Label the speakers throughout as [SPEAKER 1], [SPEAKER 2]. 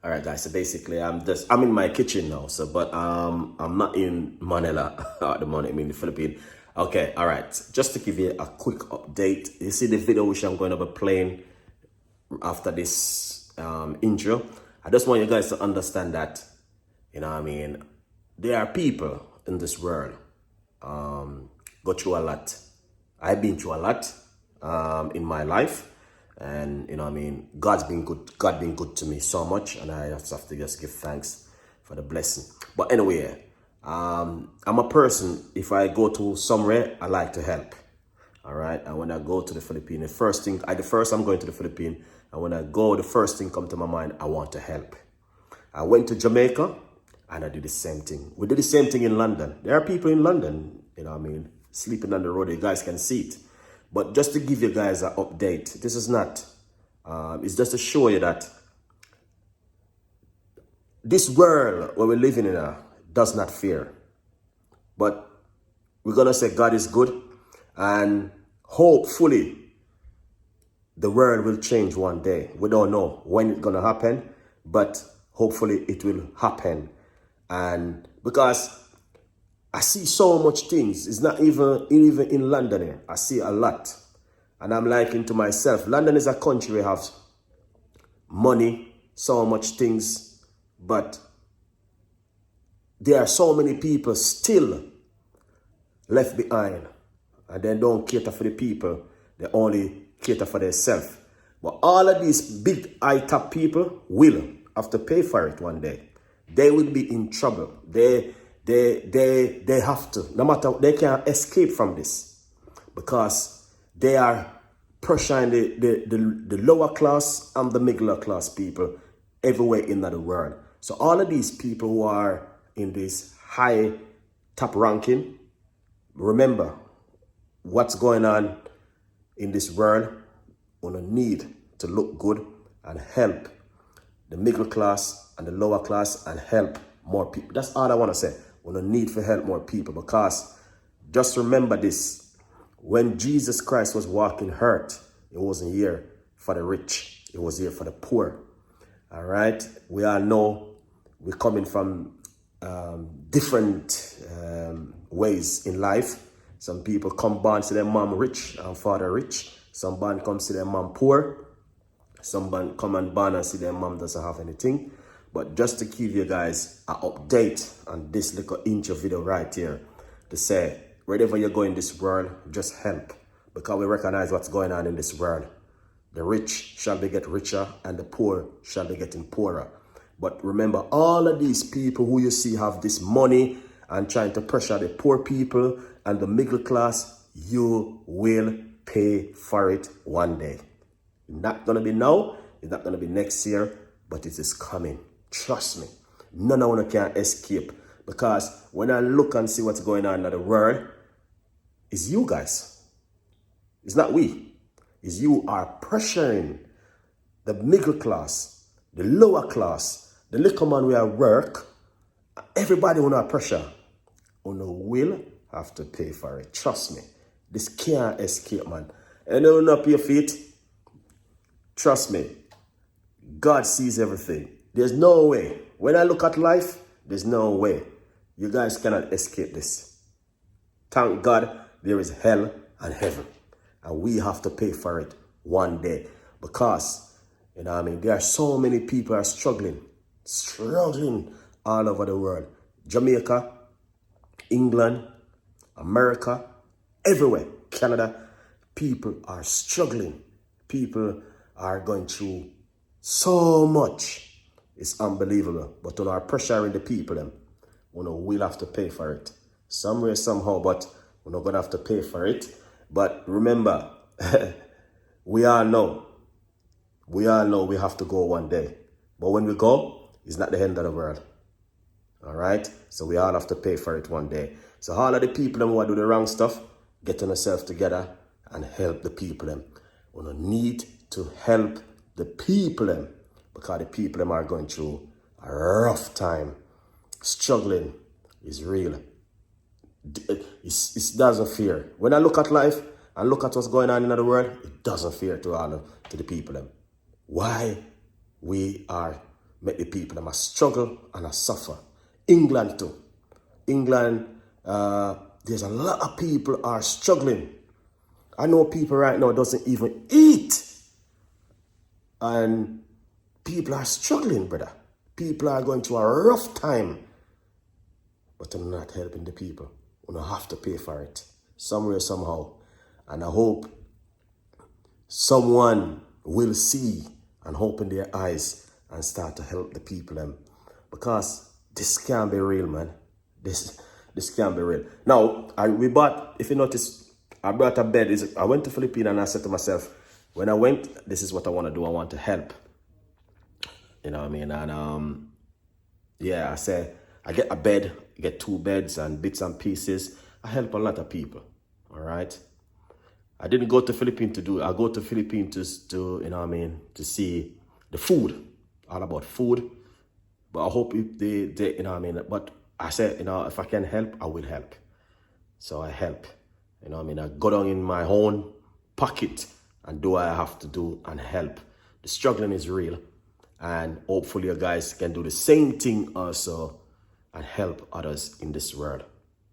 [SPEAKER 1] All right, guys. So basically, I'm in my kitchen now. So, but I'm not in Manila at the moment. I'm in the Philippines. Okay, all right. Just to give you a quick update, you see the video which I'm going to be playing after this intro. I just want you guys to understand that, there are people in this world go through a lot. I've been through a lot in my life. And God's been good. God been good to me so much, and I just have to just give thanks for the blessing. But anyway, I'm a person. If I go to somewhere, I like to help. All right. And when I go to the Philippines, the first I'm going to the Philippines, and when I go, the first thing come to my mind, I want to help. I went to Jamaica, and I did the same thing. We did the same thing in London. There are people in London, sleeping on the road. You guys can see it. But just to give you guys an update, this is not, it's just to show you that this world where we're living in does not fear. But we're going to say God is good, and hopefully the world will change one day. We don't know when it's going to happen, but hopefully it will happen. And because I see so much things. It's not even in London here. I see a lot. And I'm liking to myself. London is a country where have money, so much things. But there are so many people still left behind. And they don't cater for the people. They only cater for themselves. But all of these big high-top people will have to pay for it one day. They will be in trouble. They have to, no matter, they can't escape from this, because they are pressuring the lower class and the middle class people everywhere in the world. So all of these people who are in this high top ranking, remember what's going on in this world. We need to look good and help the middle class and the lower class and help more people. That's all I want to say. We don't need to help more people, because just remember this. When Jesus Christ was walking earth, it wasn't here for the rich. It was here for the poor. All right. We all know we're coming from different ways in life. Some people come born to their mom rich and father rich. Some born comes to their mom poor. Some come and born and see their mom doesn't have anything. But just to give you guys an update on this little intro video right here, to say, wherever you go in this world, just help. Because we recognize what's going on in this world. The rich shall be get richer, and the poor shall be getting poorer. But remember, all of these people who you see have this money and trying to pressure the poor people and the middle class, you will pay for it one day. Not going to be now, it's not going to be next year, but it is coming. Trust me, none of them can escape, because when I look and see what's going on in the world, it's you guys. It's not we. It's you are pressuring the middle class, the lower class, the little man who are work. Everybody will not pressure. Will have to pay for it. Trust me. This can't escape, man. And they will not pay for it. Trust me. God sees everything. There's no way. When I look at life, there's no way. You guys cannot escape this. Thank God there is hell and heaven. And we have to pay for it one day. Because, there are so many people who are struggling all over the world. Jamaica, England, America, everywhere, Canada. People are struggling. People are going through so much. It's unbelievable. But on our pressuring the people, we'll have to pay for it. Somewhere, somehow, but we're not going to have to pay for it. But remember, we all know we have to go one day. But when we go, it's not the end of the world. All right? So we all have to pay for it one day. So all of the people who do the wrong stuff, get themselves together and help the people. We need to help the people, because the people are going through a rough time. Struggling is real. It doesn't fear. When I look at life and look at what's going on in the world, it doesn't fear to the people. Why we are make the people them a struggle and a suffer. England too. England, there's a lot of people are struggling. I know people right now doesn't even eat. And people are struggling, brother. People are going through a rough time. But I'm not helping the people. We don't have to pay for it. Somewhere, somehow. And I hope someone will see and open their eyes and start to help the people them. Because this can't be real, man. This can't be real. Now, we bought, if you notice, I brought a bed. I went to Philippines and I said to myself, when I went, this is what I want to do. I want to help. You know what I mean? And yeah, I said, I get a bed, get 2 beds and bits and pieces. I help a lot of people. All right. I didn't go to Philippines to do it. I go to Philippines to you know what I mean, to see the food, all about food. But I hope if they you know what I mean. But I said, you know, if I can help, I will help. So I help. You know what I mean? I go down in my own pocket and do what I have to do and help. The struggling is real. And hopefully you guys can do the same thing also and help others in this world.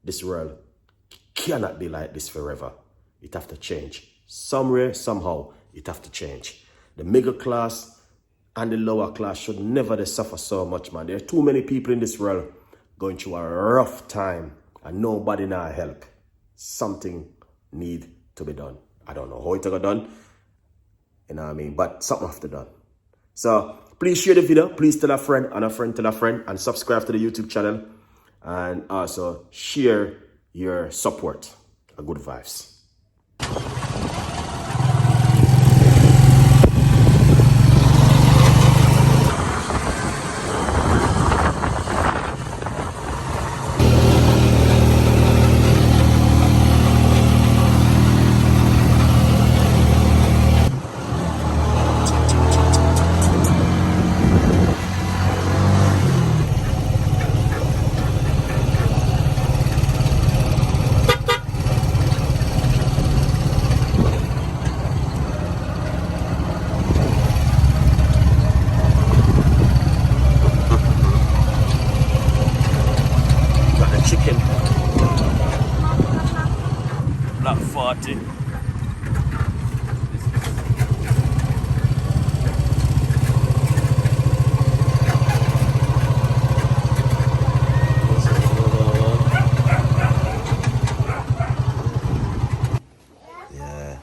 [SPEAKER 1] This world cannot be like this forever. It have to change. Somewhere, somehow, it have to change. The middle class and the lower class should never suffer so much, man. There are too many people in this world going through a rough time and nobody now help. Something need to be done. I don't know how it got done. You know what I mean? But something have to be done. So please share the video. Please tell a friend and a friend tell a friend and subscribe to the YouTube channel. And also share your support and good vibes. Chicken, black 40. Yeah.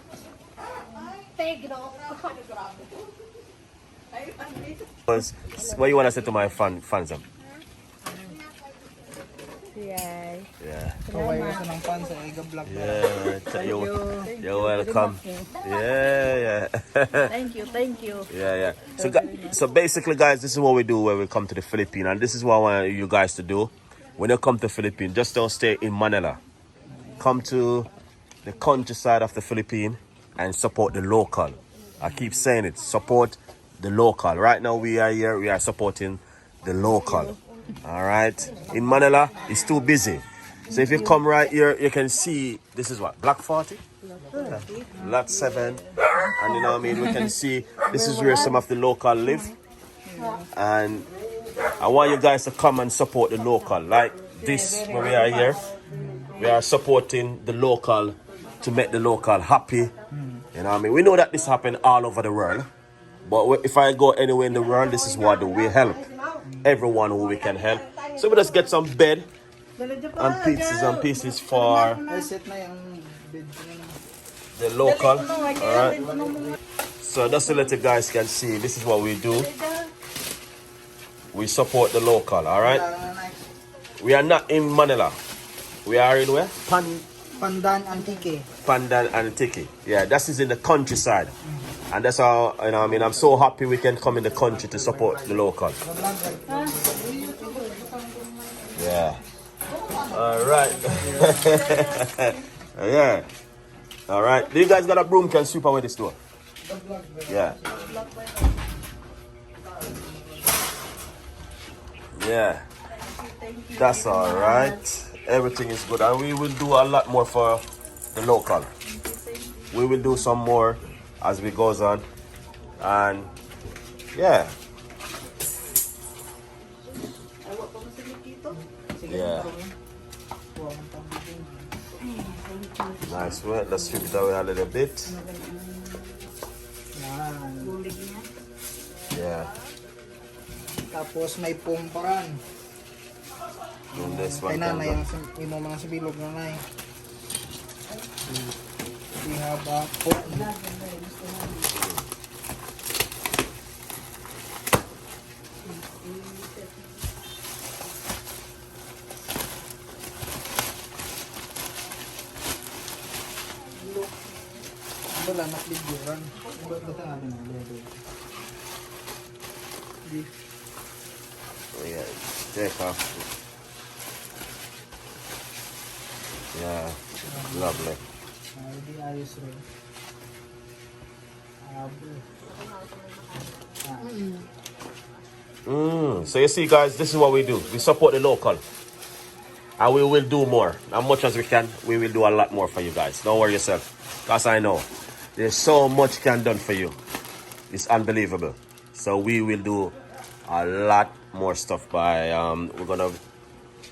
[SPEAKER 1] What you want to say to my fans?
[SPEAKER 2] Yeah.
[SPEAKER 1] You're welcome. Yeah.
[SPEAKER 2] Thank you.
[SPEAKER 1] Yeah. So basically, guys, this is what we do when we come to the Philippines, and this is what I want you guys to do when you come to Philippines. Just don't stay in Manila. Come to the countryside of the Philippines and support the local. I keep saying it. Support the local. Right now, we are here. We are supporting the local. All right. In Manila, it's too busy. So if you come right here, you can see this is what, Black 40? Yeah. Lot 7. And you know what I mean? We can see this is where some of the local live. And I want you guys to come and support the local. Like this, when we are here, we are supporting the local to make the local happy. You know what I mean? We know that this happens all over the world. But if I go anywhere in the world, this is what we help. Everyone who we can help. So we just get some bed and pieces for the local. Alright. So just to let you guys can see, this is what we do. We support the local, alright? We are not in Manila. We are in where?
[SPEAKER 3] Pandan Antique.
[SPEAKER 1] Pandan Antique. Yeah, that is in the countryside. And that's how, you know what I mean, I'm so happy we can come in the country to support the local. Yeah. Alright. Yeah. Alright. Do you guys got a broom can sweep away this door? Yeah. Yeah. That's alright. Everything is good. And we will do a lot more for the local. We will do some more as we goes on. And yeah. Yeah. Nice work. Let's strip it away a little bit.
[SPEAKER 3] Yan.
[SPEAKER 1] Yeah.
[SPEAKER 3] Tapos may pumparan.
[SPEAKER 1] And this
[SPEAKER 3] Kay
[SPEAKER 1] one
[SPEAKER 3] nanay,
[SPEAKER 1] can
[SPEAKER 3] ang imo mga sa bilog nanay. We have a pork. Wala na figuran. Basta natin ang lado.
[SPEAKER 1] yeah. Take off. Yeah. Lovely.
[SPEAKER 3] Hindi ayos rin.
[SPEAKER 1] So you see, guys, this is what we do. We support the local. And we will do more. As much as we can, we will do a lot more for you guys. Don't worry yourself. Because I know there's so much can done for you. It's unbelievable. So we will do a lot more stuff by we're gonna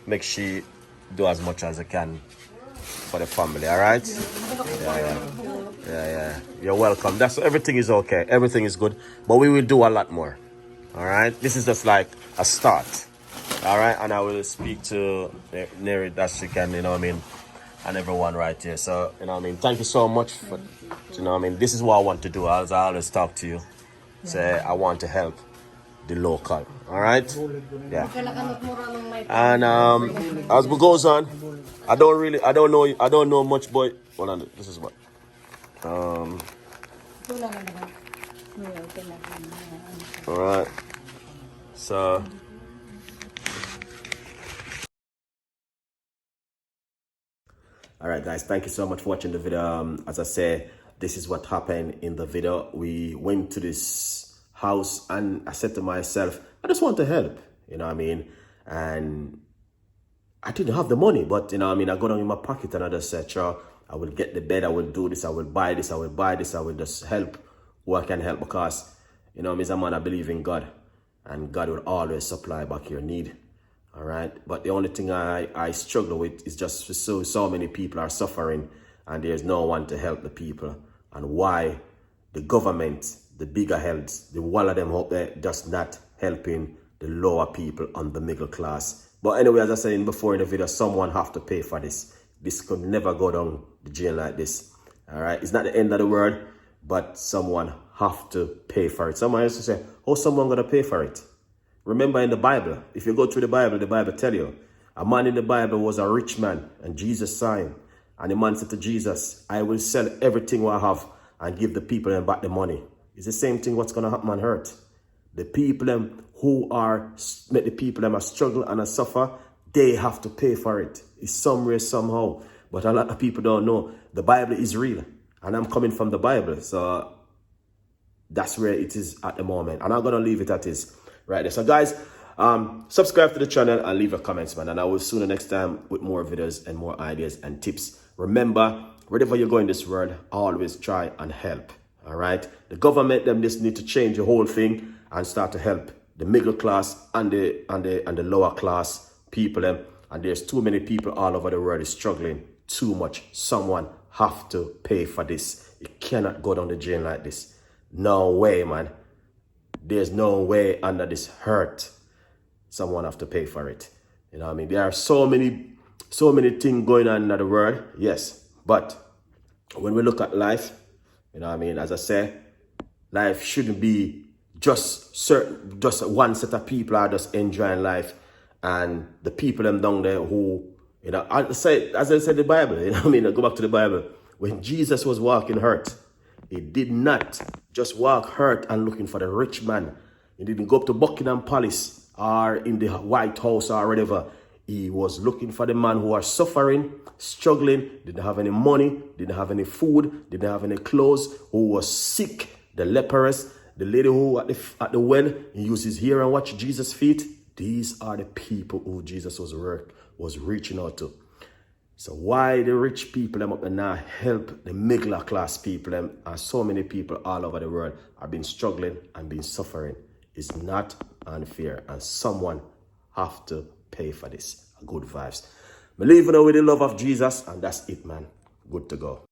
[SPEAKER 1] make sure do as much as I can for the family, all right? Yeah. You're welcome. That's everything is okay. Everything is good. But we will do a lot more. All right? This is just like a start. All right? And I will speak to Neri that she can, you know what I mean, and everyone right here. So, you know what I mean, thank you so much for, you know what I mean, this is what I want to do. As I always talk to you. Say I want to help the local. All right? Yeah. And as it goes on, I don't know much, but hold on, this is what. All right. So. All right, guys, thank you so much for watching the video. As I say, this is what happened in the video. We went to this house and I said to myself, I just want to help, you know what I mean? And I didn't have the money, but you know what I mean? I got it in my pocket and I just said, sure, I will get the bed, I will do this, I will buy this, I will buy this, I will just help who I can help because, you know, I'm a man, I believe in God and God will always supply back your need. All right. But the only thing I struggle with is just so many people are suffering and there's no one to help the people. And why the government, the bigger heads, the one of them out there just not helping the lower people on the middle class. But anyway, as I said before in the video, someone have to pay for this. This could never go down the drain like this. All right. It's not the end of the world, but someone have to pay for it. Someone has to say, oh, someone gonna pay for it. Remember in the Bible, if you go through the Bible tell you, a man in the Bible was a rich man and Jesus saw him. And the man said to Jesus, I will sell everything what I have and give the people and back the money. It's the same thing what's going to happen on earth. The people them who are, make the people them a struggle and a suffer, they have to pay for it. It's somewhere, somehow. But a lot of people don't know. The Bible is real. And I'm coming from the Bible. So that's where it is at the moment. And I'm going to leave it at this. Right there. So guys, subscribe to the channel and leave a comment, man. And I will see you next time with more videos and more ideas and tips. Remember, wherever you go in this world, always try and help. All right. The government them just need to change the whole thing and start to help the middle class and the lower class people. And there's too many people all over the world is struggling too much. Someone have to pay for this. It cannot go down the drain like this. No way, man. There's no way under this hurt someone have to pay for it. You know what I mean? There are so many things going on in the world, yes. But when we look at life, you know what I mean, as I say, life shouldn't be just one set of people are just enjoying life and the people them down there who, you know, as I said in the Bible, you know what I mean? I go back to the Bible. When Jesus was walking hurt, he did not just walk hurt and looking for the rich man. He didn't go up to Buckingham Palace or in the White House or whatever. He was looking for the man who was suffering, struggling, didn't have any money, didn't have any food, didn't have any clothes, who was sick, the leprous, the lady who at the well, he used his hair and watched Jesus' feet. These are the people who Jesus was reaching out to. So why the rich people them up there now help the middle class people them, and so many people all over the world have been struggling and been suffering is not unfair, and someone have to pay for this. Good vibes. Me leave you now with the love of Jesus, and that's it, man. Good to go.